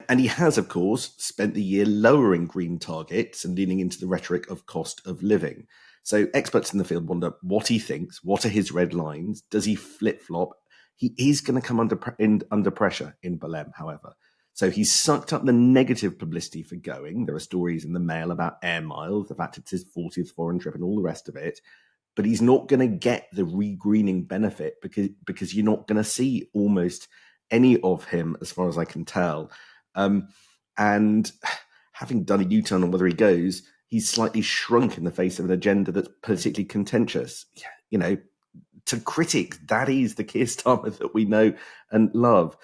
And he has, of course, spent the year lowering green targets and leaning into the rhetoric of cost of living. So experts in the field wonder what he thinks, what are his red lines, does he flip-flop? He is going to come under pressure in Belém, however. So he's sucked up the negative publicity for going. There are stories in the Mail about air miles, the fact it's his 40th foreign trip and all the rest of it. But he's not going to get the regreening benefit because you're not going to see almost any of him, as far as I can tell. And having done a U-turn on whether he goes, he's slightly shrunk in the face of an agenda that's politically contentious. You know, to critics, that is the Keir Starmer that we know and love.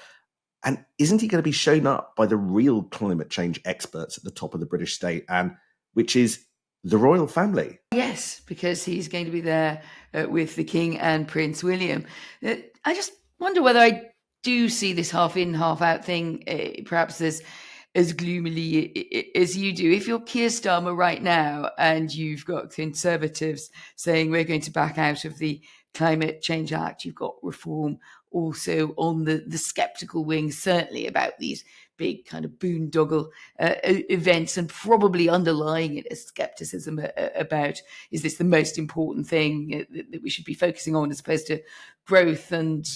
And isn't he going to be shown up by the real climate change experts at the top of the British state, and which is the royal family? Yes, because he's going to be there with the King and Prince William. I just wonder whether I do see this half in, half out thing, perhaps as gloomily as you do. If you're Keir Starmer right now and you've got Conservatives saying we're going to back out of the Climate Change Act, you've got Reform also on the sceptical wing, certainly about these big kind of boondoggle events, and probably underlying it is skepticism about, is this the most important thing that we should be focusing on, as opposed to growth and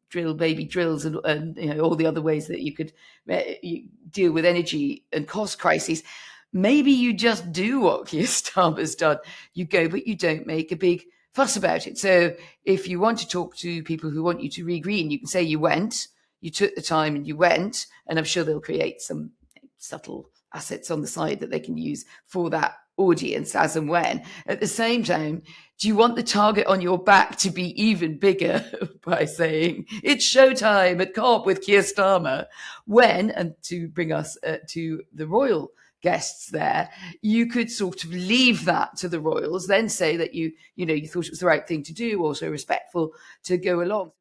drill baby drills and you know, all the other ways that you could deal with energy and cost crises. Maybe you just do what Keir Starmer's done. You go, but you don't make a big fuss about it. So if you want to talk to people who want you to regreen, you can say you went, you took the time and you went, and I'm sure they'll create some subtle assets on the side that they can use for that audience as and when. At the same time, do you want the target on your back to be even bigger by saying it's showtime at COP with Keir Starmer, when, and to bring us to the royal guests there, you could sort of leave that to the royals, then say that you thought it was the right thing to do, also respectful to go along.